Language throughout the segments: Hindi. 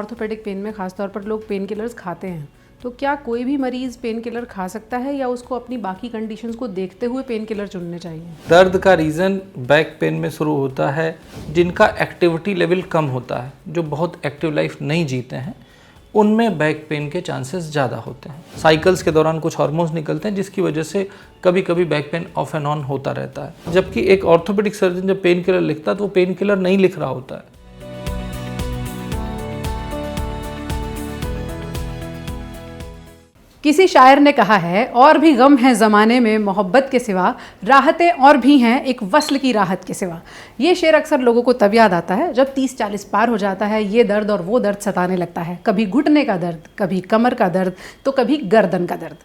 ऑर्थोपेडिक पेन में खासतौर पर लोग पेन किलर्स खाते हैं, तो क्या कोई भी मरीज़ पेन किलर खा सकता है या उसको अपनी बाकी कंडीशंस को देखते हुए पेन किलर चुनने चाहिए? दर्द का रीज़न बैक पेन में शुरू होता है जिनका एक्टिविटी लेवल कम होता है, जो बहुत एक्टिव लाइफ नहीं जीते हैं, उनमें बैक पेन के चांसेस ज़्यादा होते हैं। साइकिल्स के दौरान कुछ हार्मोन्स निकलते हैं जिसकी वजह से कभी कभी back pain of and on होता रहता है। जबकि एक ऑर्थोपेडिक सर्जन जब पेन किलर लिखता है तो वो पेन किलर नहीं लिख रहा होता है। किसी शायर ने कहा है, और भी गम है ज़माने में मोहब्बत के सिवा, राहतें और भी हैं एक वस्ल की राहत के सिवा। ये शेर अक्सर लोगों को तब याद आता है जब 30-40 पार हो जाता है, ये दर्द और वो दर्द सताने लगता है। कभी घुटने का दर्द, कभी कमर का दर्द, तो कभी गर्दन का दर्द।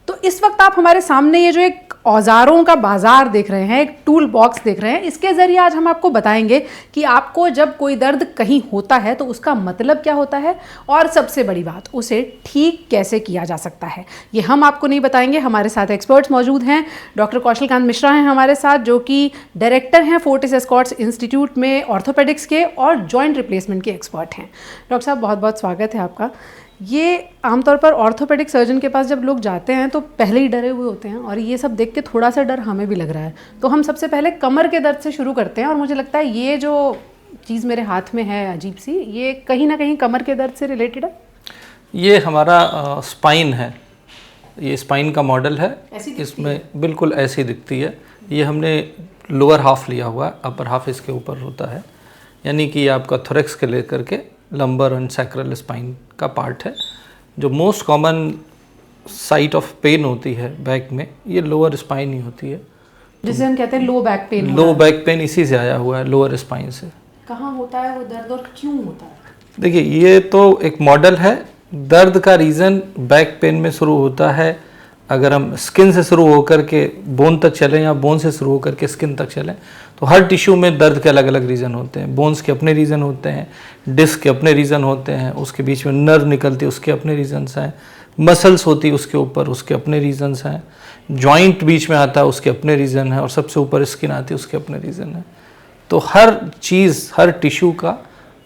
तो इस वक्त आप हमारे सामने ये जो एक औजारों का बाजार देख रहे हैं, एक टूल बॉक्स देख रहे हैं, इसके ज़रिए आज हम आपको बताएंगे कि आपको जब कोई दर्द कहीं होता है तो उसका मतलब क्या होता है, और सबसे बड़ी बात, उसे ठीक कैसे किया जा सकता है। ये हम आपको नहीं बताएंगे, हमारे साथ एक्सपर्ट्स मौजूद हैं। डॉक्टर कौशल कांत मिश्रा हैं हमारे साथ, जो कि डायरेक्टर हैं फोर्टिस एस्कॉर्ट्स इंस्टीट्यूट में ऑर्थोपेडिक्स के और जॉइंट रिप्लेसमेंट के एक्सपर्ट हैं। डॉक्टर साहब, बहुत बहुत स्वागत है आपका। ये आमतौर पर ऑर्थोपेडिक सर्जन के पास जब लोग जाते हैं तो पहले ही डरे हुए होते हैं, और ये सब देख के थोड़ा सा डर हमें भी लग रहा है। तो हम सबसे पहले कमर के दर्द से शुरू करते हैं, और मुझे लगता है ये जो चीज़ मेरे हाथ में है अजीब सी, ये कहीं ना कहीं कमर के दर्द से रिलेटेड है। ये हमारा स्पाइन है, ये स्पाइन का मॉडल है। इसमें बिल्कुल ऐसी दिखती है। ये हमने लोअर हाफ लिया हुआ है, अपर हाफ इसके ऊपर होता है, यानी कि आपका थोरेक्स के लेकर के लंबर एंड सैक्रल स्पाइन का पार्ट है। जो most common site of pain होती है बैक में, ये लोअर स्पाइन ही होती है, जिसे हम कहते हैं low back pain. Low back pain इसी से आया हुआ है, लोअर स्पाइन से। कहाँ होता है वो दर्द और क्यों होता है? देखिए, ये तो एक मॉडल है। दर्द का रीज़न बैक पेन में शुरू होता है, अगर हम स्किन से शुरू होकर के बोन तक चलें या बोन से शुरू होकर के स्किन तक चलें, तो हर टिश्यू में दर्द के अलग अलग रीज़न होते हैं। बोन्स के अपने रीज़न होते हैं, डिस्क के अपने रीज़न होते हैं, उसके बीच में नर्व निकलती है, उसके अपने रीज़न्स हैं, मसल्स होती है उसके ऊपर, उसके अपने रीज़न्स हैं, जॉइंट बीच में आता है, उसके अपने रीज़न है, और सबसे ऊपर स्किन आती है, उसके अपने रीज़न है। तो हर चीज़, हर टिश्यू का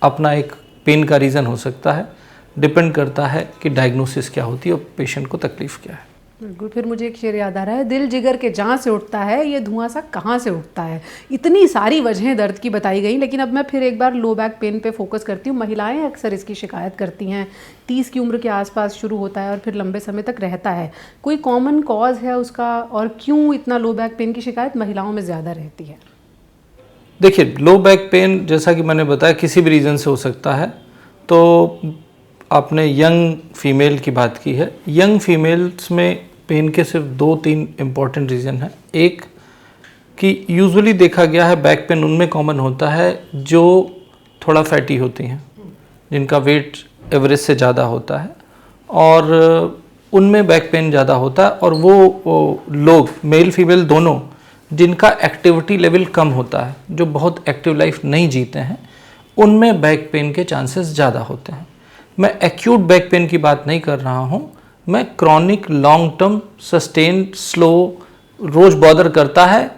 अपना एक पेन का रीज़न हो सकता है। डिपेंड करता है कि डायग्नोसिस क्या होती है और पेशेंट को तकलीफ़ क्या है। बिल्कुल। फिर मुझे एक शेर याद आ रहा है, दिल जिगर के जहाँ से उठता है, ये धुआं सा कहाँ से उठता है। इतनी सारी वजहें दर्द की बताई गई, लेकिन अब मैं फिर एक बार लो बैक पेन पे फोकस करती हूँ। महिलाएं अक्सर इसकी शिकायत करती हैं। 30 की उम्र के आसपास शुरू होता है और फिर लंबे समय तक रहता है। कोई कॉमन कॉज है उसका, और क्यों इतना लो बैक पेन की शिकायत महिलाओं में ज़्यादा रहती है? देखिए, लो बैक पेन जैसा कि मैंने बताया किसी भी रीज़न से हो सकता है। तो आपने यंग फीमेल की बात की है। यंग फीमेल्स में पेन के सिर्फ 2-3 इम्पॉर्टेंट रीज़न हैं। एक कि यूजुअली देखा गया है बैक पेन उनमें कॉमन होता है जो थोड़ा फैटी होती हैं, जिनका वेट एवरेज से ज़्यादा होता है, और उनमें बैक पेन ज़्यादा होता है। और वो लोग, मेल फीमेल दोनों, जिनका एक्टिविटी लेवल कम होता है, जो बहुत एक्टिव लाइफ नहीं जीते हैं, उनमें बैक पेन के चांसेस ज़्यादा होते हैं। मैं एक्यूट बैक पेन की बात नहीं कर रहा हूँ, मैं chronic, long term, sustained, slow, रोज़ बॉदर करता है,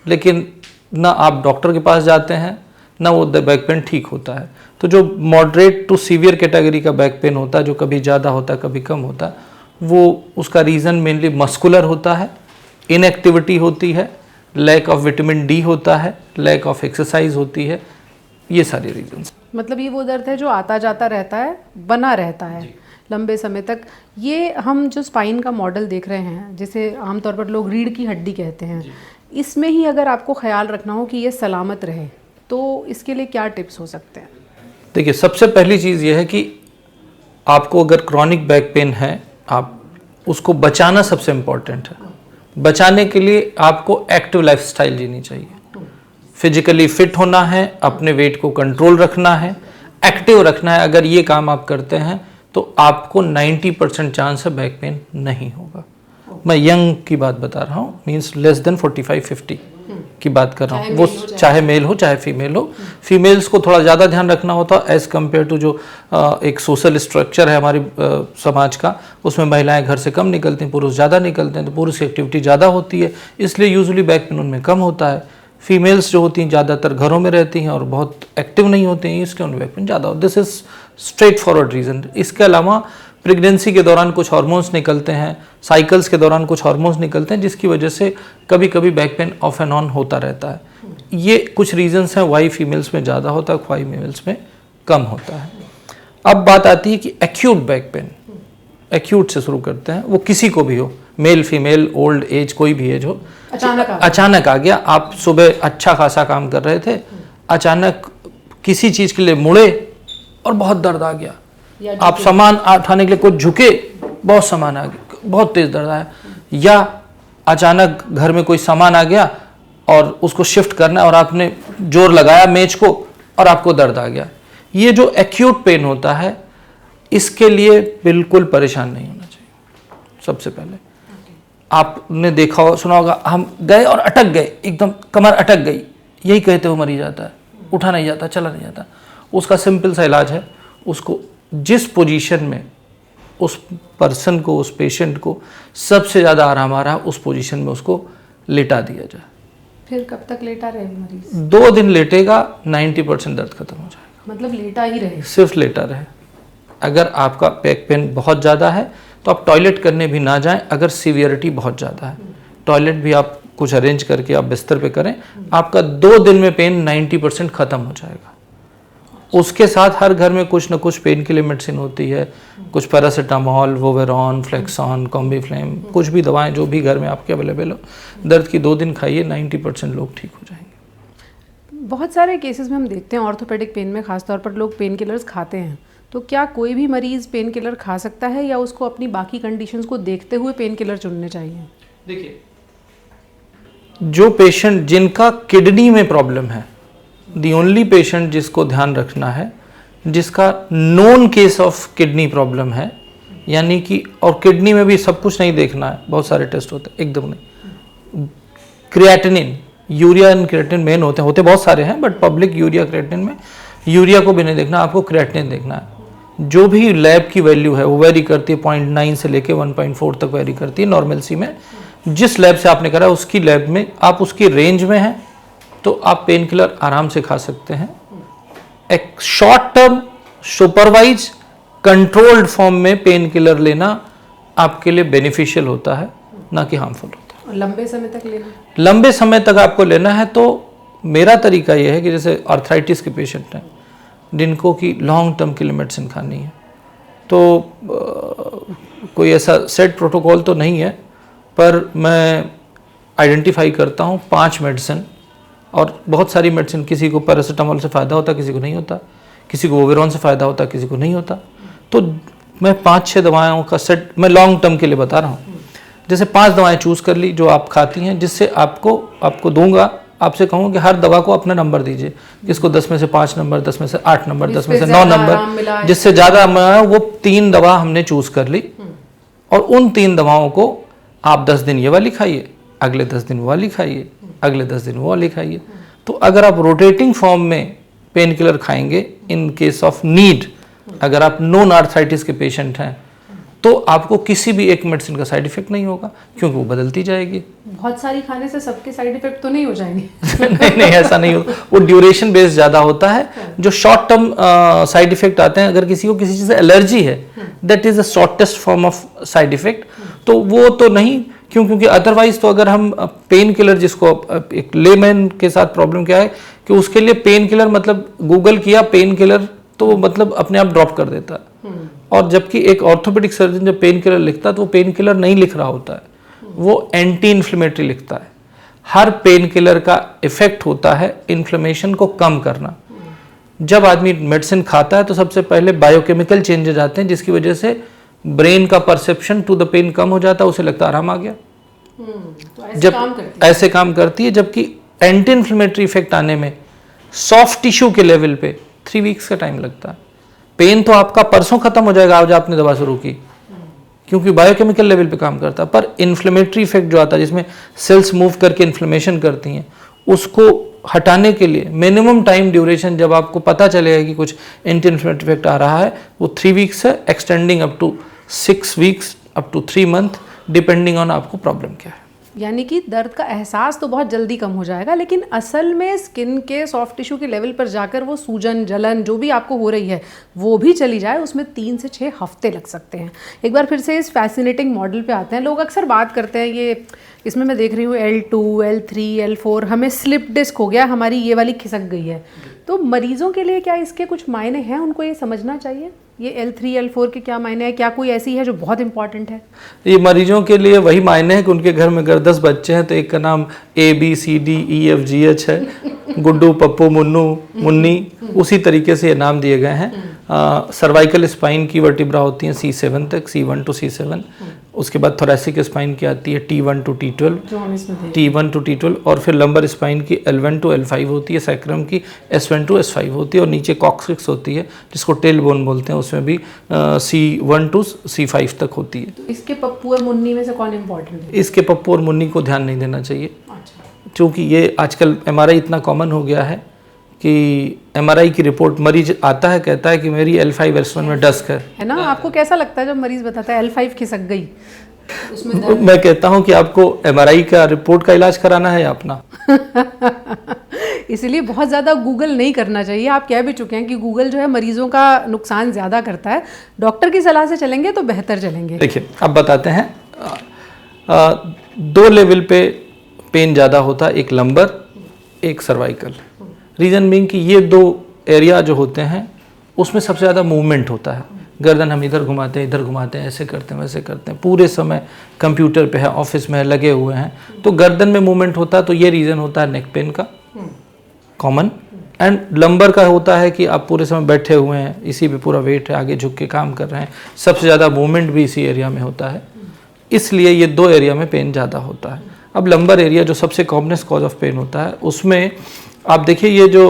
लेकिन ना आप डॉक्टर के पास जाते हैं, ना वो बैक पेन ठीक होता है। तो जो मॉडरेट टू सीवियर कैटेगरी का बैक पेन होता है, जो कभी ज़्यादा होता है कभी कम होता है, वो उसका रीज़न मेनली मस्कुलर होता है, इनएक्टिविटी होती है, लैक ऑफ विटामिन डी होता है, लैक ऑफ एक्सरसाइज होती है, ये सारे रीजंस। मतलब ये वो दर्द है जो आता जाता रहता है, बना रहता है लंबे समय तक। ये हम जो स्पाइन का मॉडल देख रहे हैं, जिसे आमतौर पर लोग रीढ़ की हड्डी कहते हैं, इसमें ही अगर आपको ख्याल रखना हो कि ये सलामत रहे, तो इसके लिए क्या टिप्स हो सकते हैं? देखिए, सबसे पहली चीज़ ये है कि आपको अगर क्रॉनिक बैक पेन है, आप उसको बचाना सबसे इम्पॉर्टेंट है। बचाने के लिए आपको एक्टिव लाइफस्टाइल जीनी चाहिए। फिजिकली फिट होना है, अपने वेट को कंट्रोल रखना है, एक्टिव रखना है। अगर ये काम आप करते हैं तो आपको 90% चांस है बैक पेन नहीं होगा। मैं यंग की बात बता रहा हूँ, मींस लेस देन 45-50 की बात कर रहा हूँ। वो चाहे मेल हो चाहे फीमेल हो। फीमेल्स को थोड़ा ज़्यादा ध्यान रखना होता है एज़ कम्पेयर टू जो एक सोशल स्ट्रक्चर है हमारी समाज का, उसमें महिलाएं घर से कम निकलती हैं, पुरुष ज़्यादा निकलते हैं, तो पुरुष की एक्टिविटी ज़्यादा होती है, इसलिए यूजुअली बैक पेन उनमें कम होता है। फीमेल्स जो होती हैं ज़्यादातर घरों में रहती हैं और बहुत एक्टिव नहीं होती हैं, इसके उन बैक पेन ज़्यादा हो। This is straight forward reason. इसके अलावा प्रेगनेंसी के दौरान कुछ हार्मोन्स निकलते हैं, साइकिल्स के दौरान कुछ हार्मोन्स निकलते हैं, जिसकी वजह से कभी कभी back pain of and on होता रहता है। ये कुछ रीजंस हैं वाई फीमेल्स में ज़्यादा होता है, वाई मेल्स में कम होता है। अब बात आती है कि एक्यूट बैक पेन, एक्यूट से शुरू करते हैं, वो किसी को भी हो, मेल फीमेल ओल्ड एज कोई भी एज हो, अचानक आ गया। आप सुबह अच्छा खासा काम कर रहे थे, अचानक किसी चीज़ के लिए मुड़े और बहुत दर्द आ गया, आप सामान उठाने के लिए कुछ झुके, बहुत सामान आ गया, बहुत तेज दर्द आया, या अचानक घर में कोई सामान आ गया और उसको शिफ्ट करना है और आपने जोर लगाया मेज को और आपको दर्द आ गया। ये जो एक्यूट पेन होता है, इसके लिए बिल्कुल परेशान नहीं होना चाहिए। सबसे पहले आपने देखा हो, सुना होगा, हम गए और अटक गए, एकदम कमर अटक गई, यही कहते हुए मरीज आता है, उठा नहीं जाता, चला नहीं जाता। उसका सिंपल सा इलाज है, उसको जिस पोजीशन में उस पर्सन को, उस पेशेंट को सबसे ज़्यादा आराम आ रहा है, उस पोजीशन में उसको लेटा दिया जाए। फिर कब तक लेटा रहे मरीज? 2 दिन लेटेगा, 90% दर्द खत्म हो जाएगा। मतलब लेटा ही रहे, सिर्फ लेटा रहे। अगर आपका बैक पेन बहुत ज़्यादा है तो आप टॉयलेट करने भी ना जाएं। अगर सीवियरिटी बहुत ज़्यादा है, टॉयलेट भी आप कुछ अरेंज करके आप बिस्तर पे करें, आपका 2 दिन में पेन 90% ख़त्म हो जाएगा। उसके साथ हर घर में कुछ ना कुछ पेन के लिए मेडिसिन होती है, कुछ पैरासीटामोल, वोवेरॉन, फ्लेक्सॉन, कॉम्बीफ्लेम, कुछ भी दवाएं जो भी घर में आपके अवेलेबल हो, दर्द की 2 दिन खाइए, 90% लोग ठीक हो जाएंगे। बहुत सारे केसेस में हम देखते हैं ऑर्थोपेडिक पेन में खासतौर पर लोग पेन किलर्स खाते हैं, तो क्या कोई भी मरीज पेन किलर खा सकता है या उसको अपनी बाकी कंडीशंस को देखते हुए पेन किलर चुनने चाहिए? देखिए, जो पेशेंट जिनका किडनी में प्रॉब्लम है, दी ओनली पेशेंट जिसको ध्यान रखना है, जिसका known case of kidney problem है, यानी कि, और किडनी में भी सब कुछ नहीं देखना है, बहुत सारे टेस्ट होते हैं, एकदम नहीं। Creatinine, urea and creatinine main होते बहुत सारे हैं, बट पब्लिक यूरिया क्रिएटिनिन में यूरिया को भी नहीं देखना, आपको क्रिएटिनिन देखना है। जो भी लैब की वैल्यू है वो वेरी करती है, 0.9 से लेके 1.4 तक वेरी करती है नॉर्मल सी में। जिस लैब से आपने करा उसकी लैब में आप उसकी रेंज में हैं तो आप पेन किलर आराम से खा सकते हैं। एक short term supervise controlled form में पेन किलर लेना आपके लिए बेनिफिशियल होता है, ना कि हार्मफुल होता है। और लंबे समय तक लेना? लंबे समय तक आपको लेना है तो मेरा तरीका यह है कि जैसे आर्थराइटिस के पेशेंट हैं जिनको कि लॉन्ग टर्म के लिए मेडिसिन खानी है, तो कोई ऐसा सेट प्रोटोकॉल तो नहीं है, पर मैं आइडेंटिफाई करता हूँ 5 मेडिसिन, और बहुत सारी मेडिसिन, किसी को पैरासीटामोल से फ़ायदा होता है, किसी को नहीं होता, किसी को वोवेरॉन से फ़ायदा होता है, किसी को नहीं होता। तो मैं 5-6 दवाओं का सेट मैं लॉन्ग टर्म के लिए बता रहा हूँ। जैसे 5 दवाएं चूज़ कर ली जो आप खाती हैं, जिससे आपको दूंगा, आपसे कहूँ कि हर दवा को अपना नंबर दीजिए, किसको 10 में से 5 नंबर, 10 में से 8 नंबर, 10 में से 9 नंबर, जिससे ज़्यादा वो 3 दवा हमने चूज़ कर ली, और उन 3 दवाओं को आप 10 दिन ये वाली खाइए, अगले 10 दिन वो वाली खाइए, अगले 10 दिन वो वाली खाइए। तो अगर आप रोटेटिंग फॉर्म में पेन किलर खाएंगे इन केस ऑफ नीड, अगर आप नॉन आर्थराइटिस के पेशेंट हैं, तो आपको किसी भी एक मेडिसिन का साइड इफेक्ट नहीं होगा, क्योंकि वो बदलती जाएगी। बहुत सारी खाने से सबके साइड इफेक्ट तो नहीं हो जाएंगे? नहीं, ऐसा नहीं होता, वो ड्यूरेशन बेस्ड ज़्यादा होता है। जो शॉर्ट टर्म साइड इफेक्ट आते हैं, अगर किसी को किसी चीज़ से एलर्जी है, that is the shortest form of side effect, तो वो तो नहीं, क्योंकि अदरवाइज तो अगर हम पेन किलर, जिसको एक लेमैन के साथ प्रॉब्लम क्या है कि उसके लिए पेन किलर मतलब गूगल किया पेन किलर तो वो मतलब अपने आप ड्रॉप कर देता है, और जबकि एक ऑर्थोपेडिक सर्जन जब पेन किलर लिखता है तो वो पेन किलर नहीं लिख रहा होता है, वो एंटी इन्फ्लेमेटरी लिखता है। हर पेन किलर का इफेक्ट होता है इन्फ्लेमेशन को कम करना। जब आदमी मेडिसिन खाता है तो सबसे पहले बायोकेमिकल चेंजेस आते हैं, जिसकी वजह से ब्रेन का परसेप्शन टू द पेन कम हो जाता है, उसे लगता है आराम आ गया। तो जब ऐसे काम करती है, जबकि एंटी इन्फ्लेमेटरी इफेक्ट आने में सॉफ्ट टिश्यू के लेवल पे 3 वीक्स का टाइम लगता है। पेन तो आपका परसों खत्म हो जाएगा आज आपने दवा शुरू की, क्योंकि बायोकेमिकल लेवल पे काम करता है, पर इन्फ्लेमेटरी इफेक्ट जो आता है जिसमें सेल्स मूव करके इन्फ्लेमेशन करती हैं, उसको हटाने के लिए मिनिमम टाइम ड्यूरेशन, जब आपको पता चलेगा कि कुछ एंटी इन्फ्लेमेटरी इफेक्ट आ रहा है, वो 3 वीक्स है, extending up to 6 weeks, up to 3 month, depending on आपको प्रॉब्लम क्या है। यानी कि दर्द का एहसास तो बहुत जल्दी कम हो जाएगा, लेकिन असल में स्किन के सॉफ्ट टिश्यू के लेवल पर जाकर वो सूजन जलन जो भी आपको हो रही है वो भी चली जाए, उसमें 3 से 6 हफ्ते लग सकते हैं। एक बार फिर से इस फैसिनेटिंग मॉडल पे आते हैं। लोग अक्सर बात करते हैं, ये इसमें मैं देख रही हूँ L2, L3, L4, हमें स्लिप डिस्क हो गया, हमारी ये वाली खिसक गई है। तो मरीजों के लिए क्या इसके कुछ मायने हैं, उनको ये समझना चाहिए ये L3, L4 के क्या मायने हैं, क्या कोई ऐसी है जो बहुत इंपॉर्टेंट है? ये मरीजों के लिए वही मायने हैं कि उनके घर में अगर 10 बच्चे हैं तो एक का नाम ABCDEFGH है, गुड्डू पप्पू मुन्नू मुन्नी, उसी तरीके से ये नाम दिए गए हैं। सर्वाइकल स्पाइन की वर्टिब्रा होती हैं C7 तक, C1 to C7। उसके बाद थोरेसिक स्पाइन की आती है T1 to T12, T1 to T12, और फिर लंबर स्पाइन की L1 to L5 होती है, सैक्रम की S1 to S5 होती है, और नीचे कॉक्सिक्स होती है जिसको टेल बोन बोलते हैं, उसमें भी C1 to C5 तक होती है। इसके पप्पू और मुन्नी में से कौन इम्पोर्टेंट है? इसके पप्पू और मुन्नी को ध्यान नहीं देना चाहिए, अच्छा। क्योंकि ये आजकल MRI इतना कॉमन हो गया है कि MRI की रिपोर्ट मरीज आता है कहता है कि मेरी L5 S1 में डस्क है ना। आपको कैसा लगता है जब मरीज बताता है L5 खिसक गई? मैं कहता हूं कि आपको MRI का रिपोर्ट का इलाज कराना है अपना। इसलिए बहुत ज़्यादा गूगल नहीं करना चाहिए। आप कह भी चुके हैं कि गूगल जो है मरीजों का नुकसान ज़्यादा करता है। डॉक्टर की सलाह से चलेंगे तो बेहतर चलेंगे। देखिए अब बताते हैं, 2 लेवल पे पेन ज़्यादा होता है, एक लंबर एक सर्वाइकल। रीज़न बीइंग कि ये 2 एरिया जो होते हैं उसमें सबसे ज़्यादा मूवमेंट होता है। गर्दन हम इधर घुमाते हैं, इधर घुमाते हैं, ऐसे करते हैं, वैसे करते हैं, पूरे समय कंप्यूटर पे है, ऑफिस में है, लगे हुए हैं, तो गर्दन में मूवमेंट होता है। तो ये रीज़न होता है नेक पेन का कॉमन। एंड लंबर का होता है कि आप पूरे समय बैठे हुए हैं, इसी पे पूरा वेट है, आगे झुक के काम कर रहे हैं, सबसे ज़्यादा मूवमेंट भी इसी एरिया में होता है, इसलिए ये 2 एरिया में पेन ज़्यादा होता है। अब लंबर एरिया जो सबसे कॉमनेस्ट कॉज ऑफ पेन होता है, उसमें आप देखिए ये जो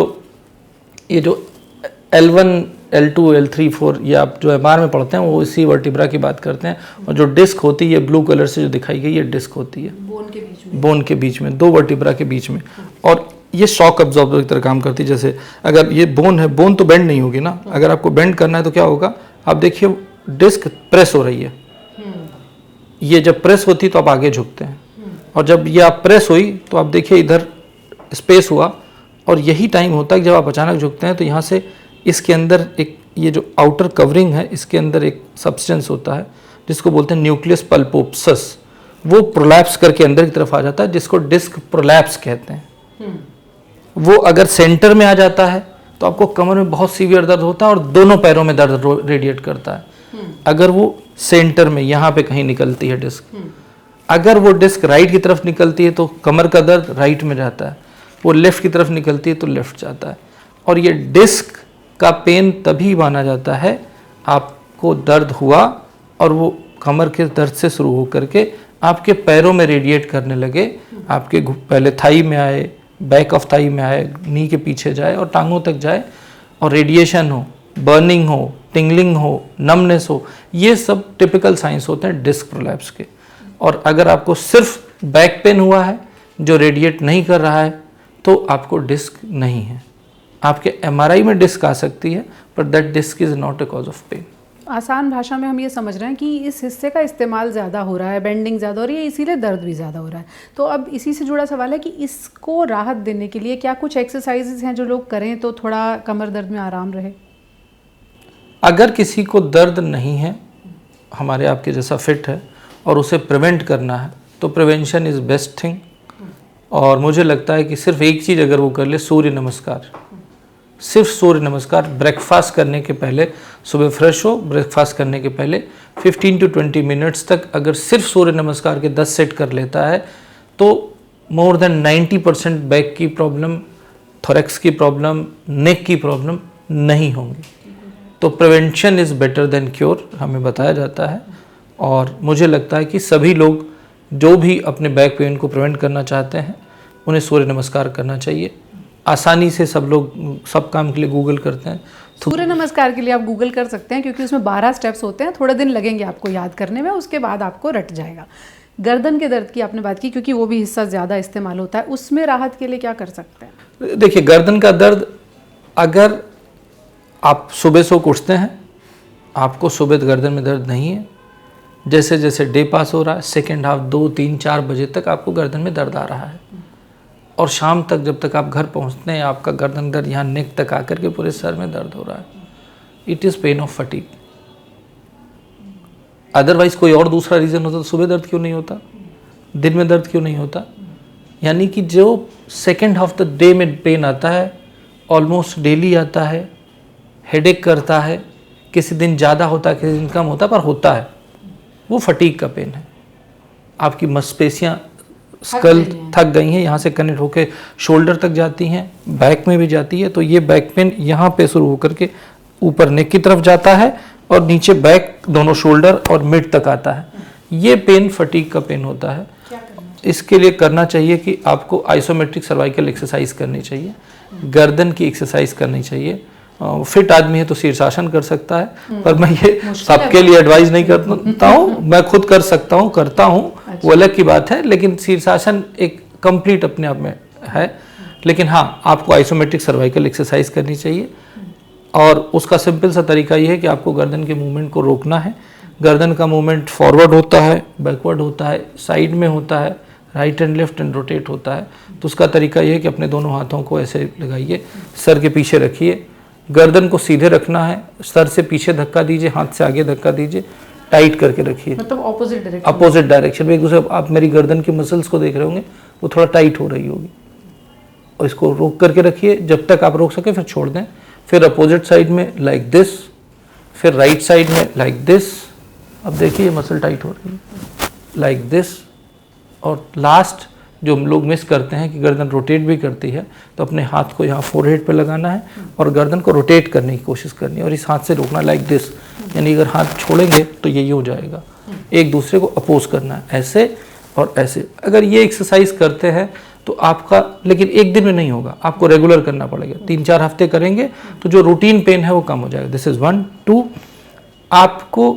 L1, L2, L3, 4 ये आप जो MR में पढ़ते हैं वो इसी वर्टिब्रा की बात करते हैं। और जो डिस्क होती है, ये ब्लू कलर से जो दिखाई गई, ये डिस्क होती है बोन के बीच में 2 वर्टिब्रा के बीच में, और ये शॉक अब्जॉर्बर की तरह काम करती है। जैसे अगर ये बोन है, बोन तो बेंड नहीं होगी ना, अगर आपको बेंड करना है तो क्या होगा, आप देखिए डिस्क प्रेस हो रही है, ये जब प्रेस होती है तो आप आगे झुकते हैं, और जब ये आप प्रेस हुई तो आप देखिए इधर स्पेस हुआ, और यही टाइम होता है कि जब आप अचानक झुकते हैं तो यहाँ से इसके अंदर एक ये जो आउटर कवरिंग है, इसके अंदर एक सब्सटेंस होता है जिसको बोलते हैं न्यूक्लियस पल्पोप्सस, वो प्रोलैप्स करके अंदर की तरफ आ जाता है, जिसको डिस्क प्रोलैप्स कहते हैं। वो अगर सेंटर में आ जाता है तो आपको कमर में बहुत सीवियर दर्द होता है और दोनों पैरों में दर्द रेडिएट करता है। अगर वो सेंटर में यहाँ पे कहीं निकलती है डिस्क, अगर वो डिस्क राइट की तरफ निकलती है तो कमर का दर्द राइट में जाता है, वो लेफ्ट की तरफ निकलती है तो लेफ्ट जाता है। और ये डिस्क का पेन तभी माना जाता है आपको दर्द हुआ और वो कमर के दर्द से शुरू होकर के आपके पैरों में रेडिएट करने लगे, आपके पहले थाई में आए, बैक ऑफ थाई में आए, नी के पीछे जाए और टांगों तक जाए, और रेडिएशन हो, बर्निंग हो, टिंगलिंग हो, नमनेस हो, ये सब टिपिकल साइंस होते हैं डिस्क प्रोलैप्स के। और अगर आपको सिर्फ बैक पेन हुआ है जो रेडिएट नहीं कर रहा है तो आपको डिस्क नहीं है। आपके MRI में डिस्क आ सकती है, पर that disc is not a cause of pain. आसान भाषा में हम ये समझ रहे हैं कि इस हिस्से का इस्तेमाल ज़्यादा हो रहा है, बेंडिंग ज़्यादा हो रही है, इसीलिए दर्द भी ज़्यादा हो रहा है। तो अब इसी से जुड़ा सवाल है कि इसको राहत देने के लिए क्या कुछ एक्सरसाइजेज हैं जो लोग करें तो थोड़ा कमर दर्द में आराम रहे? अगर किसी को दर्द नहीं है, हमारे आपके जैसा फिट है और उसे प्रिवेंट करना है, तो प्रिवेंशन इज़ बेस्ट थिंग। और मुझे लगता है कि सिर्फ एक चीज़ अगर वो कर ले, सूर्य नमस्कार, सिर्फ सूर्य नमस्कार। ब्रेकफास्ट करने के पहले, सुबह फ्रेश हो, ब्रेकफास्ट करने के पहले 15 to 20 मिनट्स तक अगर सिर्फ सूर्य नमस्कार के 10 सेट कर लेता है तो मोर देन 90% बैक की प्रॉब्लम, थोरेक्स की प्रॉब्लम, नेक की प्रॉब्लम नहीं होंगी। तो prevention is better than cure, हमें बताया जाता है। और मुझे लगता है कि सभी लोग जो भी अपने बैक पेन को प्रिवेंट करना चाहते हैं उन्हें सूर्य नमस्कार करना चाहिए। आसानी से सब लोग सब काम के लिए गूगल करते हैं। सूर्य नमस्कार के लिए आप गूगल कर सकते हैं क्योंकि उसमें 12 स्टेप्स होते हैं, थोड़े दिन लगेंगे आपको याद करने में, उसके बाद आपको रट जाएगा। गर्दन के दर्द की आपने बात की क्योंकि वो भी हिस्सा ज़्यादा इस्तेमाल होता है, उसमें राहत के लिए क्या कर सकते हैं? देखिए गर्दन का दर्द, अगर आप सुबह सो उठते हैं, आपको सुबह गर्दन में दर्द नहीं है, जैसे जैसे डे पास हो रहा है, सेकेंड हाफ 2, 3, 4 बजे तक आपको गर्दन में दर्द आ रहा है, और शाम तक जब तक आप घर पहुंचते हैं आपका गर्दन दर्द यहाँ नेक तक आकर के पूरे सर में दर्द हो रहा है। It is pain of fatigue. Otherwise कोई और दूसरा रीज़न होता तो सुबह दर्द क्यों नहीं होता, दिन में दर्द क्यों नहीं होता? यानी कि जो सेकेंड हाफ द डे में पेन आता है, ऑलमोस्ट डेली आता है, हेडेक करता है, किसी दिन ज़्यादा होता है, किसी दिन कम होता है, पर होता है, वो फटीग का पेन है। आपकी मांसपेशियाँ स्कल थक गई हैं, यहाँ से कनेक्ट होकर शोल्डर तक जाती हैं, बैक में भी जाती है, तो ये बैक पेन यहाँ पे शुरू होकर के ऊपर नेक की तरफ जाता है और नीचे बैक, दोनों शोल्डर और मिड तक आता है। ये पेन फटीग का पेन होता है। इसके लिए करना चाहिए कि आपको आइसोमेट्रिक सर्वाइकल एक्सरसाइज करनी चाहिए, गर्दन की एक्सरसाइज करनी चाहिए। फिट आदमी है तो शीर्षासन कर सकता है, पर मैं ये सबके लिए एडवाइस नहीं करता हूँ। मैं खुद कर सकता हूँ, करता हूँ, वो अलग की बात है, लेकिन शीर्षासन एक कंप्लीट अपने आप में है। लेकिन हाँ, आपको आइसोमेट्रिक सर्वाइकल एक्सरसाइज करनी चाहिए, और उसका सिंपल सा तरीका ये है कि आपको गर्दन के मूवमेंट को रोकना है। गर्दन का मूवमेंट फॉरवर्ड होता है, बैकवर्ड होता है, साइड में होता है, right and left and rotate होता है। तो उसका तरीका ये है कि अपने दोनों हाथों को ऐसे लगाइए, सर के पीछे रखिए, गर्दन को सीधे रखना है, सर से पीछे धक्का दीजिए, हाथ से आगे धक्का दीजिए, टाइट करके रखिए, मतलब अपोजिट डायरेक्शन में। एक दूसरे, आप मेरी गर्दन की मसल्स को देख रहे होंगे, वो थोड़ा टाइट हो रही होगी, और इसको रोक करके रखिए जब तक आप रोक सके, फिर छोड़ दें। फिर अपोजिट साइड में लाइक दिस, फिर राइट साइड में लाइक दिस। अब देखिए मसल टाइट हो रही है, लाइक दिस। और लास्ट जो हम लोग मिस करते हैं कि गर्दन रोटेट भी करती है, तो अपने हाथ को यहाँ फोरहेड पे लगाना है और गर्दन को रोटेट करने की कोशिश करनी है, और इस हाथ से रोकना लाइक दिस। यानी अगर हाथ छोड़ेंगे तो यही हो जाएगा। एक दूसरे को अपोज करना है, ऐसे और ऐसे। अगर ये एक्सरसाइज करते हैं तो आपका, लेकिन एक दिन में नहीं होगा, आपको रेगुलर करना पड़ेगा। 3-4 हफ्ते करेंगे तो जो रूटीन पेन है वो कम हो जाएगा। This is 1, 2। आपको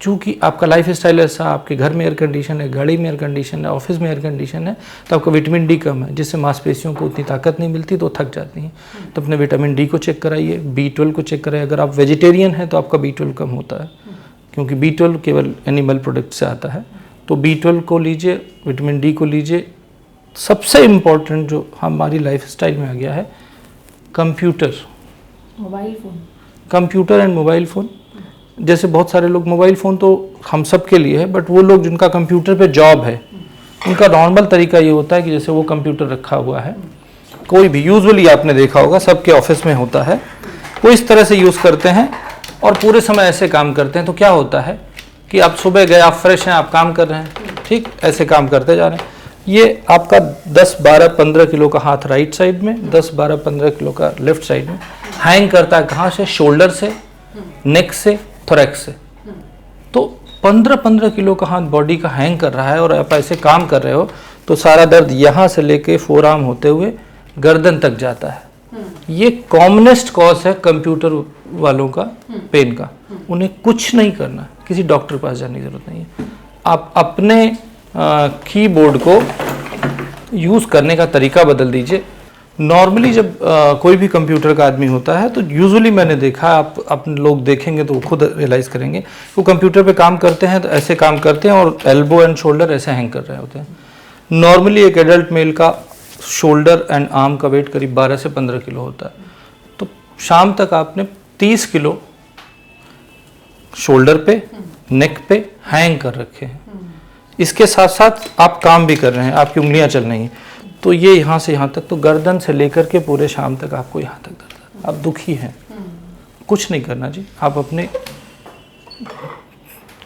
चूँकि आपका लाइफ स्टाइल ऐसा, आपके घर में एयर कंडीशन है, गाड़ी में एयर कंडीशन है, ऑफिस में एयर कंडीशन है, तो आपका विटामिन डी कम है, जिससे मांसपेशियों को उतनी ताकत नहीं मिलती, तो थक जाती हैं। तो अपने विटामिन डी को चेक कराइए, B12 को चेक कराइए। अगर आप वेजिटेरियन हैं तो आपका B12 कम होता है, क्योंकि B12 केवल एनिमल प्रोडक्ट से आता है। तो B12 को लीजिए, विटामिन डी को लीजिए। सबसे इम्पॉर्टेंट जो हमारी लाइफ स्टाइल में आ गया है, computer, mobile phone, computer and mobile phone. जैसे बहुत सारे लोग, मोबाइल फ़ोन तो हम सब के लिए है, बट वो लोग जिनका कंप्यूटर पे जॉब है, उनका नॉर्मल तरीका ये होता है कि जैसे वो कंप्यूटर रखा हुआ है, कोई भी, यूजुअली आपने देखा होगा सबके ऑफिस में होता है, वो इस तरह से यूज़ करते हैं और पूरे समय ऐसे काम करते हैं। तो क्या होता है कि आप सुबह गए, आप फ्रेश हैं, आप काम कर रहे हैं, ठीक, ऐसे काम करते जा रहे हैं। ये आपका 10, 12, 15 किलो का हाथ राइट साइड में, 10, 12, 15 किलो का लेफ्ट साइड में हैंग करता है। कहाँ से? शोल्डर से, नेक से, थोरैक्स से। तो 15-15 किलो का हाथ बॉडी का हैंग कर रहा है और आप ऐसे काम कर रहे हो, तो सारा दर्द यहाँ से लेके फोरआर्म होते हुए गर्दन तक जाता है। ये कॉमनेस्ट कॉज है कंप्यूटर वालों का पेन का। उन्हें कुछ नहीं करना, किसी डॉक्टर के पास जाने की जरूरत नहीं है। आप अपने कीबोर्ड को यूज़ करने का तरीका बदल दीजिए। नॉर्मली जब कोई भी कंप्यूटर का आदमी होता है तो यूजुअली मैंने देखा, आप अपने लोग देखेंगे तो खुद रियलाइज़ करेंगे, वो कंप्यूटर पे काम करते हैं तो ऐसे काम करते हैं और एल्बो एंड शोल्डर ऐसे हैंग कर रहे होते हैं। नॉर्मली एक एडल्ट मेल का शोल्डर एंड आर्म का वेट करीब 12 से 15 किलो होता है। तो शाम तक आपने 30 किलो शोल्डर पे, नेक पे हैंग कर रखे हैं। इसके साथ साथ आप काम भी कर रहे हैं, आपकी उंगलियां चल रही हैं, तो ये यहाँ से यहाँ तक, तो गर्दन से लेकर के पूरे शाम तक आपको यहाँ तक दर्द है। आप दुखी हैं, कुछ नहीं करना जी। आप अपने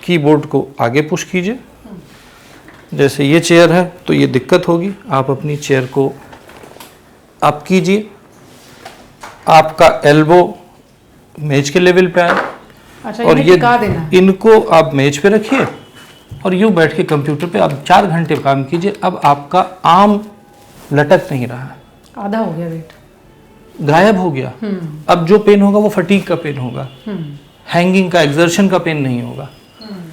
कीबोर्ड को आगे पुश कीजिए। जैसे ये चेयर है तो ये दिक्कत होगी, आप अपनी चेयर को अप कीजिए। आपका एल्बो मेज के लेवल पे आए। अच्छा, और ये देना। इनको आप मेज पे रखिए और यूँ बैठ के कंप्यूटर पे आप 4 घंटे काम कीजिए। अब आपका आर्म लटक नहीं रहा है, आधा हो गया वेट, गायब हो गया। अब जो पेन होगा वो फटीग का पेन होगा, हैंगिंग का, एक्सर्शन का पेन नहीं होगा।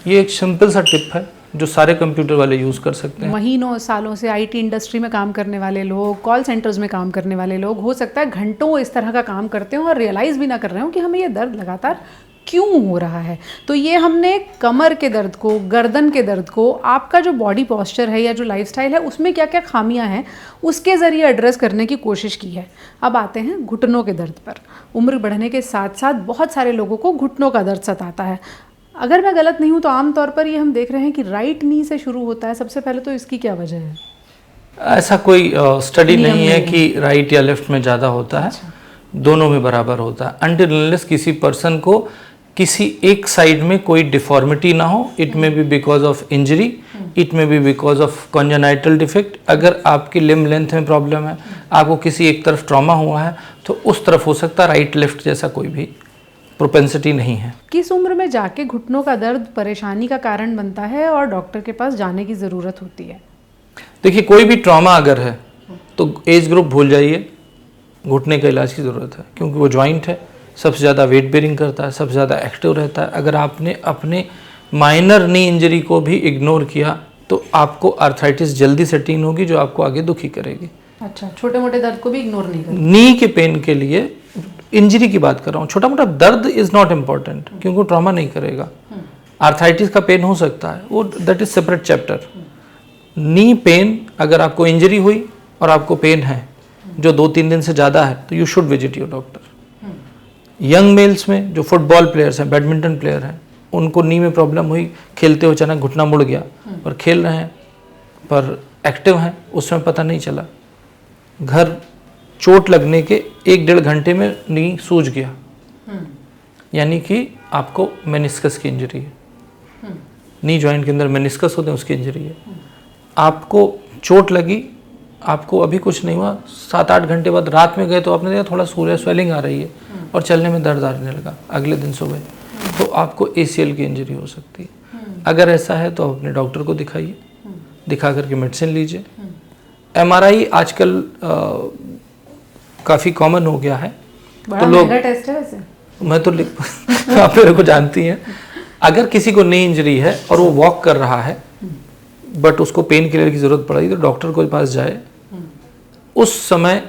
ये एक सिंपल सा टिप है जो सारे कंप्यूटर वाले यूज़ कर सकते हैं। महीनों सालों से आईटी इंडस्ट्री में काम करने वाले लोग, कॉल सेंटर्स में काम करने वाले लोग, हो सकता है घंटों इस तरह का काम करते हो और रियलाइज़ भी ना कर रहे हो कि हमें ये दर्द लगातार क्यों हो रहा है। तो ये हमने कमर के दर्द को, गर्दन के दर्द को, आपका जो बॉडी पॉस्चर है या जो लाइफस्टाइल है उसमें क्या क्या खामियां हैं उसके ज़रिए एड्रेस करने की कोशिश की है। अब आते हैं घुटनों के दर्द पर। उम्र बढ़ने के साथ साथ बहुत सारे लोगों को घुटनों का दर्द सताता है। अगर मैं गलत नहीं हूँ तो आमतौर पर ये हम देख रहे हैं कि राइट नी से शुरू होता है। सबसे पहले तो इसकी क्या वजह है? ऐसा कोई स्टडी नहीं है कि राइट या लेफ्ट में ज़्यादा होता है। अच्छा। दोनों में बराबर होता है अनटिल अनलेस किसी पर्सन को किसी एक साइड में कोई डिफॉर्मिटी ना हो। It may be because of injury, it may be because of congenital defect. अगर आपकी लिम्ब लेंथ में प्रॉब्लम है, आपको किसी एक तरफ ट्रॉमा हुआ है तो उस तरफ हो सकता है। राइट लेफ्ट जैसा कोई भी प्रोपेंसिटी नहीं है। किस उम्र में जाके घुटनों का दर्द परेशानी का कारण बनता है और डॉक्टर के पास जाने की ज़रूरत होती है? देखिए, कोई भी ट्रॉमा अगर है तो एज ग्रुप भूल जाइए, घुटने का इलाज की ज़रूरत है क्योंकि वो जॉइंट है, सबसे ज़्यादा वेट बेरिंग करता है, सबसे ज़्यादा एक्टिव रहता है। अगर आपने अपने माइनर नी इंजरी को भी इग्नोर किया तो आपको आर्थराइटिस जल्दी सेटिंग होगी जो आपको आगे दुखी करेगी। अच्छा, छोटे मोटे दर्द को भी इग्नोर नहीं करना। नी के पेन के लिए इंजरी की बात कर रहा हूँ, छोटा मोटा दर्द इज़ नॉट इम्पॉर्टेंट क्योंकि वो ट्रॉमा नहीं करेगा। आर्थराइटिस का पेन हो सकता है, वो that is separate chapter. Knee pain, अगर आपको इंजरी हुई और आपको पेन है जो 2-3 दिन से ज़्यादा है तो you should visit your doctor. Young mails में जो फुटबॉल प्लेयर्स हैं, बैडमिंटन प्लेयर हैं, उनको नी में प्रॉब्लम हुई, खेलते हुए अचानक घुटना मुड़ गया और खेल रहे हैं पर एक्टिव हैं, उसमें पता नहीं चला, घर चोट लगने के 1-1.5 घंटे में नी सूज गया, यानी कि आपको मेनिस्कस की इंजरी है। नी जॉइंट के अंदर मेनिस्कस होते हैं, उसकी इंजरी है। आपको चोट लगी, आपको अभी कुछ नहीं हुआ, 7-8 घंटे बाद रात में गए तो आपने देखा थोड़ा सूर्य स्वेलिंग आ रही है और चलने में दर्द आने लगा, अगले दिन सुबह, तो आपको ACL की इंजरी हो सकती है। अगर ऐसा है तो अपने डॉक्टर को दिखाइए, दिखा करके मेडिसिन लीजिए। MRI आजकल काफ़ी कॉमन हो गया है, तो लोग टेस्ट है वैसे। मैं तो आप मेरे को जानती हैं, अगर किसी को नी इंजरी है और वो वॉक कर रहा है बट उसको पेन किलर की ज़रूरत पड़ेगी तो डॉक्टर के पास जाए। उस समय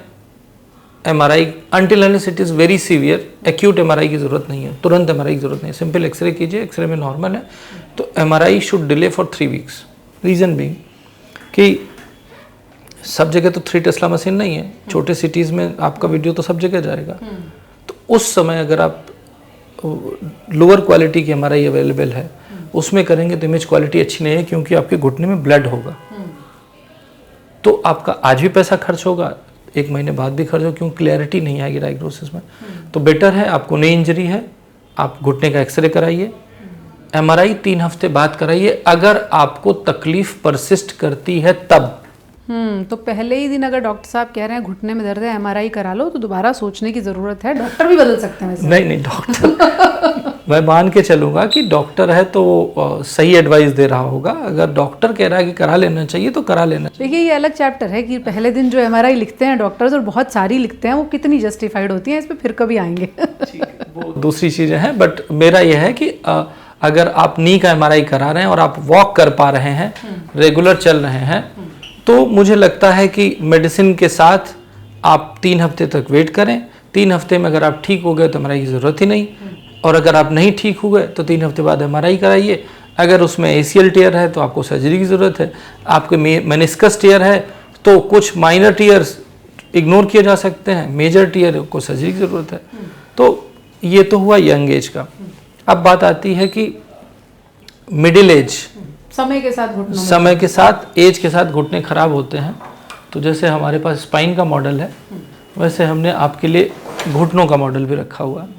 MRI until unless it is very severe, acute MRI की ज़रूरत नहीं है, तुरंत MRI की ज़रूरत नहीं है। सिंपल एक्सरे कीजिए, एक्सरे में नॉर्मल है तो MRI should delay for 3 weeks. Reason being कि सब जगह तो 3 टेस्ला मशीन नहीं है, छोटे सिटीज़ में आपका वीडियो तो सब जगह जाएगा। तो उस समय अगर आप लोअर क्वालिटी की MRI अवेलेबल है उसमें करेंगे तो इमेज क्वालिटी अच्छी नहीं है क्योंकि आपके घुटने में ब्लड होगा, तो आपका आज भी पैसा खर्च होगा, 1 महीने बाद भी खर्च होगा क्योंकि क्लैरिटी नहीं आएगी डायग्नोसिस में। तो बेटर है, आपको नई इंजरी है, आप घुटने का एक्सरे कराइए, MRI 3 हफ्ते बाद कराइए। अगर आपको तकलीफ परसिस्ट करती है तब। तो पहले ही दिन अगर डॉक्टर साहब कह रहे हैं घुटने में दर्द है, MRI करा लो, तो दोबारा सोचने की ज़रूरत है। डॉक्टर भी बदल सकते हैं वैसे। नहीं डॉक्टर मैं मान के चलूँगा कि डॉक्टर है तो सही एडवाइस दे रहा होगा। अगर डॉक्टर कह रहा है कि करा लेना चाहिए तो करा लेना चाहिए। देखिए, ये अलग चैप्टर है कि पहले दिन जो MRI लिखते हैं डॉक्टर्स, और बहुत सारी लिखते हैं, वो कितनी जस्टिफाइड होती हैं, इस पर फिर कभी आएंगे। वो दूसरी चीज़ें हैं, बट मेरा यह है कि अगर आप नी का MRI करा रहे हैं और आप वॉक कर पा रहे हैं, रेगुलर चल रहे हैं, तो मुझे लगता है कि मेडिसिन के साथ आप 3 हफ्ते तक वेट करें। 3 हफ्ते में अगर आप ठीक हो गए तो MRI की ज़रूरत ही नहीं, और अगर आप नहीं ठीक हुए तो 3 हफ्ते बाद MRI कराइए। अगर उसमें ACL टीयर है तो आपको सर्जरी की ज़रूरत है। आपके मेनिस्कस टीयर है तो कुछ माइनर टीयर्स इग्नोर किए जा सकते हैं, मेजर टीयर को सर्जरी की ज़रूरत है। तो ये तो हुआ यंग एज का। अब बात आती है कि मिडिल एज, समय के साथ घुटनों, समय के साथ, एज के साथ घुटने खराब होते हैं। तो जैसे हमारे पास स्पाइन का मॉडल है वैसे हमने आपके लिए घुटनों का मॉडल भी रखा हुआ है।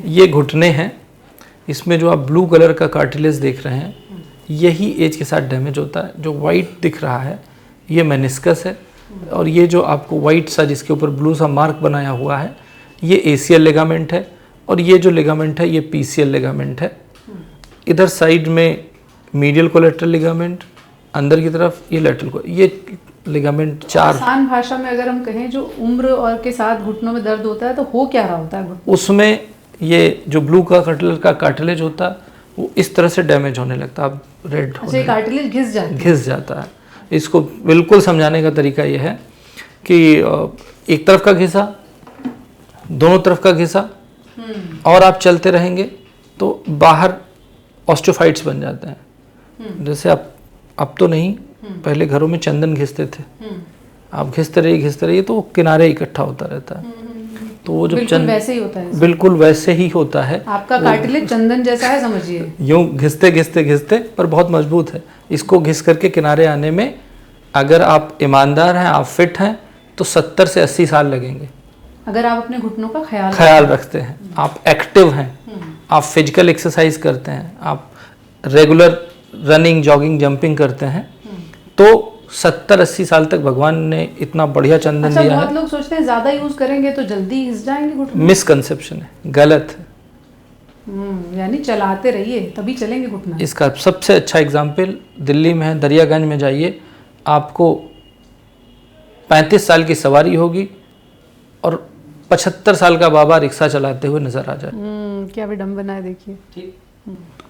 ये घुटने हैं, इसमें जो आप ब्लू कलर का कार्टिलेज देख रहे हैं यही एज के साथ डैमेज होता है। जो वाइट दिख रहा है ये मेनिस्कस है, और ये जो आपको वाइट सा जिसके ऊपर ब्लू सा मार्क बनाया हुआ है ये ACL लिगामेंट है, और ये जो लिगामेंट है ये PCL लिगामेंट है। इधर साइड में मीडियल कोलेटरल लिगामेंट, अंदर की तरफ ये लेटरल, ये लिगामेंट 4। आसान भाषा में अगर हम कहें, जो उम्र और के साथ घुटनों में दर्द होता है तो हो क्या रहा होता है? उसमें ये जो ब्लू का कार्टिलेज होता है वो इस तरह से डैमेज होने लगता है, अब रेड कार्टिलेज घिस जाता है। इसको बिल्कुल समझाने का तरीका ये है कि एक तरफ का घिसा, दोनों तरफ का घिसा, और आप चलते रहेंगे तो बाहर ऑस्टियोफाइट्स बन जाते हैं। जैसे अब तो नहीं, पहले घरों में चंदन घिसते थे, आप घिसते रहिए तो वो किनारे इकट्ठा होता रहता है। तो वो जब बिल्कुल वैसे ही होता है। बिल्कुल वैसे ही होता है। आपका कार्टिलेज चंदन जैसा है समझिए। यूं घिसते पर बहुत मजबूत है। इसको घिस करके किनारे आने में अगर आप ईमानदार हैं, आप फिट हैं, तो 70 से 80 साल लगेंगे। अगर आप अपने घुटनों का ख्याल रखते हैं, आप एक्टिव हैं, आप फिजिकल एक्सरसाइज करते हैं, आप रेगुलर रनिंग, जॉगिंग, जंपिंग करते हैं, तो 70-80 साल तक भगवान ने इतना बढ़िया चंदन दिया है। बहुत लोग सोचते हैं ज्यादा यूज करेंगे तो जल्दी घिस जाएंगे घुटने। मिसकंसेप्शन है, गलत है। यानी चलाते रहिए तभी चलेंगे घुटना। इसका सबसे अच्छा एग्जाम्पल दिल्ली में है, दरियागंज में जाइए, आपको 35 साल की सवारी होगी और 75 साल का बाबा रिक्शा चलाते हुए नजर आ जाए। क्या विडंबना है देखिए।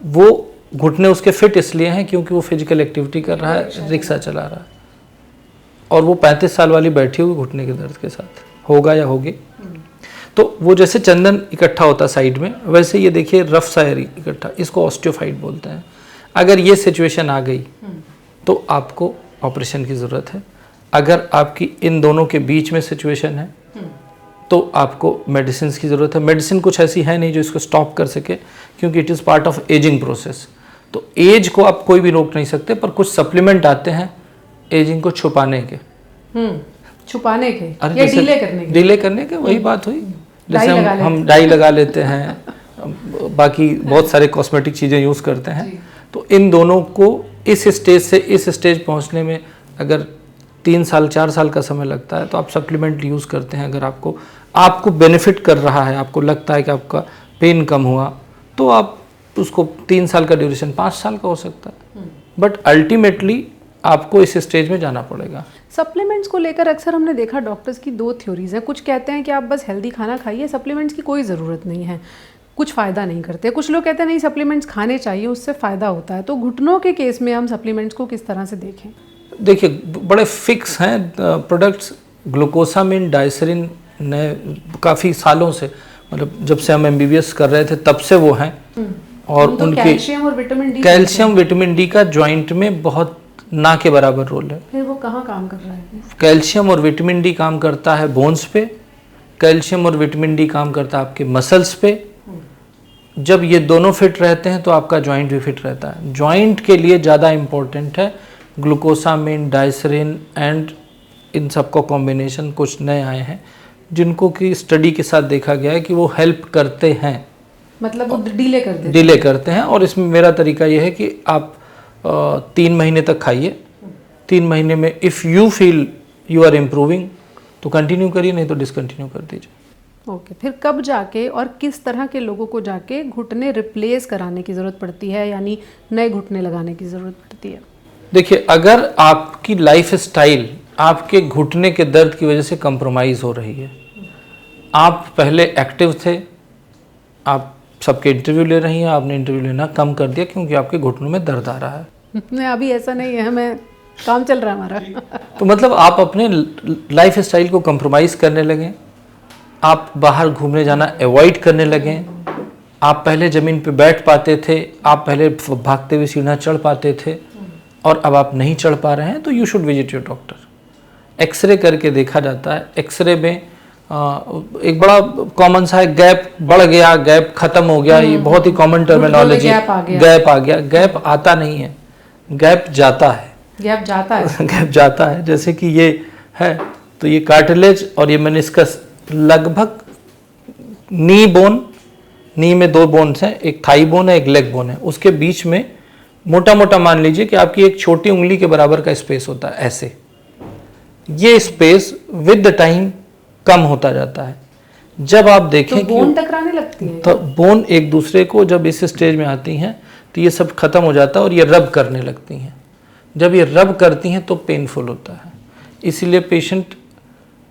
वो घुटने उसके फिट इसलिए हैं क्योंकि वो फिजिकल एक्टिविटी कर रहा है, रिक्शा चला रहा है, और वो 35 साल वाली बैठी हुई घुटने के दर्द के साथ होगा या होगी। तो वो जैसे चंदन इकट्ठा होता साइड में, वैसे ये देखिए रफ सा इकट्ठा, इसको ऑस्टियोफाइट बोलते हैं। अगर ये सिचुएशन आ गई तो आपको ऑपरेशन की ज़रूरत है। अगर आपकी इन दोनों के बीच में सिचुएशन है तो आपको मेडिसिन की ज़रूरत है। मेडिसिन कुछ ऐसी है नहीं जो इसको स्टॉप कर सके, क्योंकि it is part of ageing process. तो एज को आप कोई भी रोक नहीं सकते, पर कुछ सप्लीमेंट आते हैं एजिंग को छुपाने के। छुपाने के या डिले करने के वही बात हुई। जैसे हम डाई लगा लेते हैं, बाकी बहुत सारे कॉस्मेटिक चीज़ें यूज़ करते हैं। तो इन दोनों को इस स्टेज से इस स्टेज पहुंचने में अगर 3 साल 4 साल का समय लगता है, तो आप सप्लीमेंट यूज़ करते हैं। अगर आपको बेनिफिट कर रहा है, आपको लगता है कि आपका पेन कम हुआ, तो आप उसको 3 साल का ड्यूरेशन 5 साल का हो सकता है, बट अल्टीमेटली आपको इस स्टेज में जाना पड़ेगा। सप्लीमेंट्स को लेकर अक्सर हमने देखा डॉक्टर्स की 2 थ्योरीज हैं। कुछ कहते हैं कि आप बस हेल्दी खाना खाइए, सप्लीमेंट्स की कोई ज़रूरत नहीं है, कुछ फ़ायदा नहीं करते। कुछ लोग कहते हैं नहीं सप्लीमेंट्स खाने चाहिए, उससे फ़ायदा होता है। तो घुटनों के केस में हम सप्लीमेंट्स को किस तरह से देखें? देखिए, बड़े फिक्स हैं प्रोडक्ट्स। ग्लूकोसामिन, डायसरिन ने काफ़ी सालों से, मतलब जब से हम MBBS कर रहे थे तब से वो हैं। और तो उनके कैल्शियम विटामिन डी का जॉइंट में बहुत ना के बराबर रोल है। फिर वो कहाँ काम कर रहा है? कैल्शियम और विटामिन डी काम करता है बोन्स पे, कैल्शियम और विटामिन डी काम करता है आपके मसल्स पे। जब ये दोनों फिट रहते हैं तो आपका जॉइंट भी फिट रहता है। जॉइंट के लिए ज़्यादा इम्पोर्टेंट है ग्लूकोसामिन, डायसरिन एंड इन सबका कॉम्बिनेशन कुछ नए आए हैं जिनको की स्टडी के साथ देखा गया है कि वो हेल्प करते हैं, मतलब वो डिले करते हैं। और इसमें मेरा तरीका ये है कि आप 3 महीने तक खाइए। 3 महीने में if you feel you are improving तो कंटिन्यू करिए, नहीं तो डिसकंटिन्यू कर दीजिए। ओके, फिर कब जाके और किस तरह के लोगों को जाके घुटने रिप्लेस कराने की ज़रूरत पड़ती है, यानी नए घुटने लगाने की ज़रूरत पड़ती है? देखिए, अगर आपकी लाइफ स्टाइल आपके घुटने के दर्द की वजह से कंप्रोमाइज़ हो रही है, आप पहले एक्टिव थे, आप सबके इंटरव्यू ले रही हैं, आपने इंटरव्यू लेना कम कर दिया क्योंकि आपके घुटनों में दर्द आ रहा है। नहीं, अभी ऐसा नहीं है, मैं काम चल रहा है हमारा। तो मतलब आप अपने लाइफ स्टाइल को कंप्रोमाइज़ करने लगें, आप बाहर घूमने जाना अवॉइड करने लगें। आप पहले ज़मीन पे बैठ पाते थे, आप पहले भागते हुए सीढ़ियाँ चढ़ पाते थे, और अब आप नहीं चढ़ पा रहे हैं, तो you should visit your doctor. X ray करके देखा जाता है। एक्सरे में एक बड़ा कॉमन सा है, गैप बढ़ गया, गैप खत्म हो गया, ये बहुत ही कॉमन टर्मिनोलॉजी। गैप आ गया, गैप आता नहीं है, गैप जाता है। गैप जाता है। जैसे कि ये है, तो ये कार्टिलेज और ये मेनिस्कस लगभग नी में 2 बोन्स हैं, एक थाई बोन है, एक लेग बोन है। उसके बीच में मोटा मोटा मान लीजिए कि आपकी एक छोटी उंगली के बराबर का स्पेस होता है। ऐसे ये स्पेस विद द टाइम कम होता जाता है। जब आप देखें तो बोन टकराने लगती है, तो बोन एक दूसरे को जब इस स्टेज में आती हैं तो ये सब खत्म हो जाता है और ये रब करने लगती हैं। जब ये रब करती हैं तो पेनफुल होता है, इसीलिए पेशेंट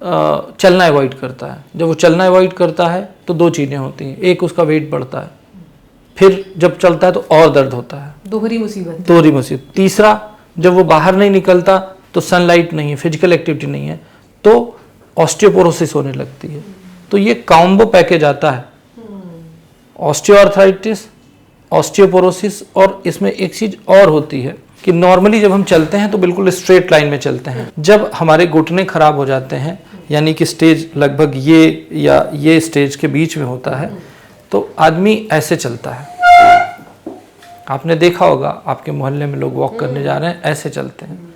चलना अवॉइड करता है। जब वो चलना अवॉइड करता है तो 2 चीज़ें होती हैं, एक उसका वेट बढ़ता है, फिर जब चलता है तो और दर्द होता है, दोहरी मुसीबत। तीसरा, जब वो बाहर नहीं निकलता तो सनलाइट नहीं है, फिजिकल एक्टिविटी नहीं है, तो ऑस्टियोपोरोसिस होने लगती है। तो ये कॉम्बो पैकेज आता है, ऑस्टियोआर्थराइटिस, ऑस्टियोपोरोसिस। और इसमें एक चीज़ और होती है कि नॉर्मली जब हम चलते हैं तो बिल्कुल स्ट्रेट लाइन में चलते हैं। जब हमारे घुटने खराब हो जाते हैं, यानी कि स्टेज लगभग ये या ये स्टेज के बीच में होता है, तो आदमी ऐसे चलता है। आपने देखा होगा आपके मोहल्ले में लोग वॉक करने जा रहे हैं, ऐसे चलते हैं।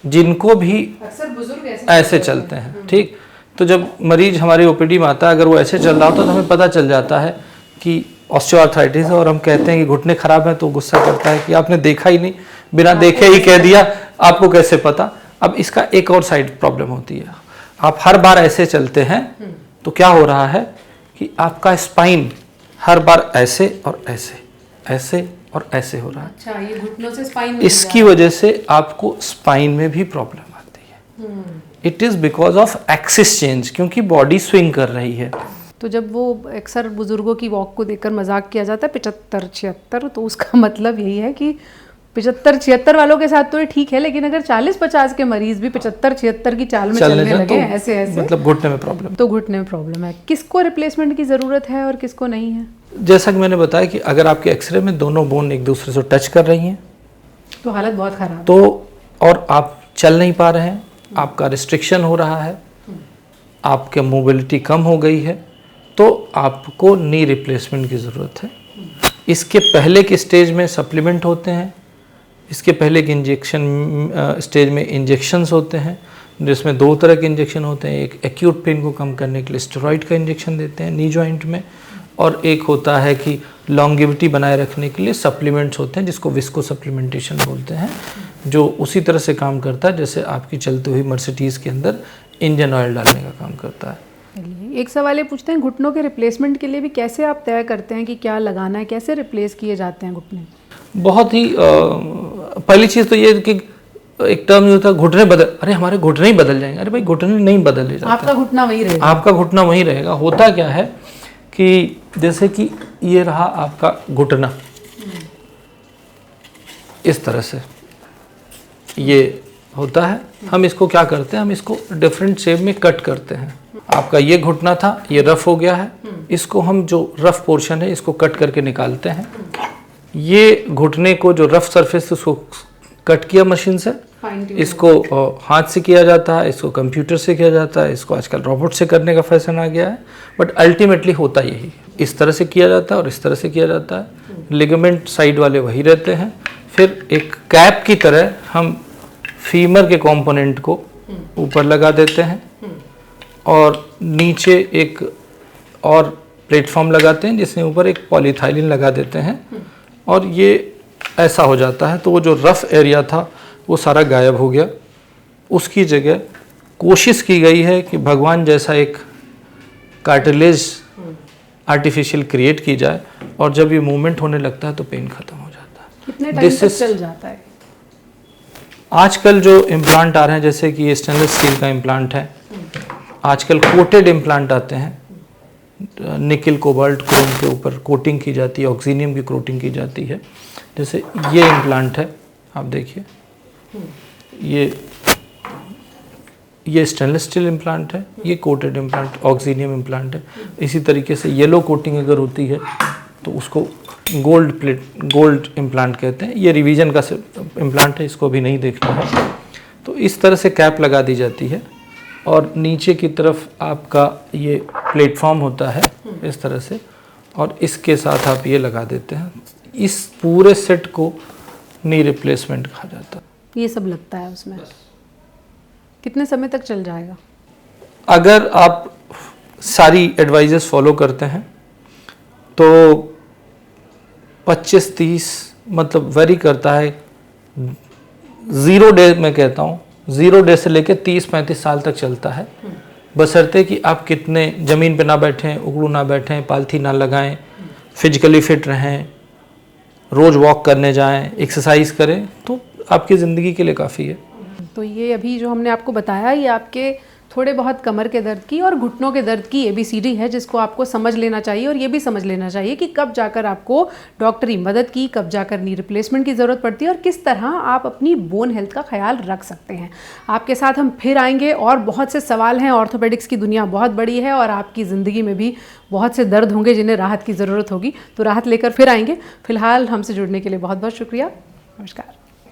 जिनको भी अक्सर बुजुर्ग ऐसे चलते हैं, ठीक। तो जब मरीज हमारी ओपीडी में आता है, अगर वो ऐसे चल रहा होता है तो हमें पता चल जाता है कि ऑस्टियोआर्थराइटिस है। और हम कहते हैं कि घुटने खराब है, तो गुस्सा करता है कि आपने देखा ही नहीं, बिना देखे ही कह दिया, आपको कैसे पता। अब इसका एक और साइड प्रॉब्लम होती है, आप हर बार ऐसे चलते हैं तो क्या हो रहा है कि आपका स्पाइन हर बार ऐसे और ऐसे, ऐसे और ऐसे हो रहा है। अच्छा, ये घुटनों से स्पाइन इसकी वजह से आपको स्पाइन में भी प्रॉब्लम आती है। It is because of axis change, क्योंकि बॉडी स्विंग कर रही है। तो जब वो अक्सर बुजुर्गों की वॉक को देखकर मजाक किया जाता है 75-76, तो उसका मतलब यही है कि 75-76 वालों के साथ तो ये ठीक है, लेकिन अगर 40-50 के मरीज भी 75-76 की चाल में चलने लगे तो ऐसे ऐसे, मतलब घुटने में प्रॉब्लम, तो घुटने में प्रॉब्लम है। किसको रिप्लेसमेंट की ज़रूरत है और किसको नहीं है? जैसा कि मैंने बताया कि अगर आपके एक्सरे में दोनों बोन एक दूसरे से टच कर रही हैं तो हालत बहुत खराब है। तो, और आप चल नहीं पा रहे हैं, आपका रिस्ट्रिक्शन हो रहा है, आपके मोबिलिटी कम हो गई है, तो आपको नी रिप्लेसमेंट की ज़रूरत है। इसके पहले के स्टेज में सप्लीमेंट होते हैं, इसके पहले के इंजेक्शन स्टेज में इंजेक्शंस होते हैं, जिसमें दो तरह के इंजेक्शन होते हैं। एक एक्यूट पेन को कम करने के लिए स्टेरॉइड का इंजेक्शन देते हैं नी जॉइंट में, और एक होता है कि लॉन्गेविटी बनाए रखने के लिए सप्लीमेंट्स होते हैं, जिसको विस्को सप्लीमेंटेशन बोलते हैं, जो उसी तरह से काम करता है जैसे आपकी चलती हुई मर्सिडीज़ के अंदर इंजन ऑयल डालने का काम करता है। एक सवाल ये पूछते हैं, घुटनों के रिप्लेसमेंट के लिए भी कैसे आप तय करते हैं कि क्या लगाना है, कैसे रिप्लेस किए जाते हैं घुटने? बहुत ही पहली चीज़ तो ये कि एक टर्म ये होता है घुटने बदल, अरे हमारे घुटने ही बदल जाएंगे। अरे भाई, घुटने नहीं बदले जाते, आपका घुटना वही रहेगा। आपका घुटना वही रहेगा। होता क्या है कि जैसे कि ये रहा आपका घुटना, इस तरह से ये होता है। हम इसको क्या करते हैं, हम इसको डिफरेंट शेप में कट करते हैं। आपका ये घुटना था, ये रफ हो गया है, इसको हम जो रफ पोर्शन है इसको कट करके निकालते हैं। ये घुटने को जो रफ सरफेस उसको कट किया मशीन से, इसको हाथ से किया जाता है, इसको कंप्यूटर से किया जाता है, इसको आजकल रोबोट से करने का फैशन आ गया है, बट अल्टीमेटली होता यही, इस तरह से किया जाता है और इस तरह से किया जाता है। लिगामेंट साइड वाले वही रहते हैं। फिर एक कैप की तरह हम फीमर के कंपोनेंट को ऊपर लगा देते हैं और नीचे एक और प्लेटफॉर्म लगाते हैं, जिसके ऊपर एक पॉलीथाइलिन लगा देते हैं, और ये ऐसा हो जाता है। तो वो जो रफ एरिया था वो सारा गायब हो गया। उसकी जगह कोशिश की गई है कि भगवान जैसा एक कार्टिलेज आर्टिफिशियल क्रिएट की जाए, और जब ये मूवमेंट होने लगता है तो पेन खत्म हो जाता है। कितने टाइम तक चल जाता है? आजकल जो इम्प्लांट आ रहे हैं, जैसे कि ये स्टेनलेस स्टील का इम्प्लांट है, आजकल कोटेड इम्प्लांट आते हैं, निकल कोबाल्ट क्रोम के ऊपर कोटिंग की जाती है, ऑक्सीनियम की कोटिंग की जाती है। जैसे ये इम्प्लांट है, आप देखिए, ये स्टेनलेस स्टील इम्प्लांट है, ये कोटेड इम्प्लांट ऑक्सीनियम इम्प्लांट है। इसी तरीके से येलो कोटिंग अगर होती है तो उसको गोल्ड इम्प्लांट कहते हैं। ये रिवीजन का इम्प्लांट है, इसको अभी नहीं देखना है। तो इस तरह से कैप लगा दी जाती है, और नीचे की तरफ आपका ये प्लेटफॉर्म होता है इस तरह से, और इसके साथ आप ये लगा देते हैं। इस पूरे सेट को नी रिप्लेसमेंट कहा जाता है। ये सब लगता है उसमें? कितने समय तक चल जाएगा? अगर आप सारी एडवाइजेस फॉलो करते हैं तो 25-30, मतलब वेरी करता है। 0 डे मैं कहता हूँ, 0 डे से लेकर 30-35 साल तक चलता है, बशर्ते कि आप कितने ज़मीन पे ना बैठें, उगड़ू ना बैठें, पालथी ना लगाएं, फिजिकली फिट रहें, रोज़ वॉक करने जाएं, एक्सरसाइज करें, तो आपकी ज़िंदगी के लिए काफ़ी है। तो ये अभी जो हमने आपको बताया, ये आपके थोड़े बहुत कमर के दर्द की और घुटनों के दर्द की ABCD है, जिसको आपको समझ लेना चाहिए और ये भी समझ लेना चाहिए कि कब जाकर आपको डॉक्टरी मदद की, कब जाकर नी रिप्लेसमेंट की ज़रूरत पड़ती है और किस तरह आप अपनी बोन हेल्थ का ख्याल रख सकते हैं। आपके साथ हम फिर आएंगे और बहुत से सवाल हैं। ऑर्थोपेडिक्स की दुनिया बहुत बड़ी है और आपकी ज़िंदगी में भी बहुत से दर्द होंगे जिन्हें राहत की ज़रूरत होगी, तो राहत लेकर फिर आएंगे। फिलहाल हमसे जुड़ने के लिए बहुत बहुत शुक्रिया। नमस्कार।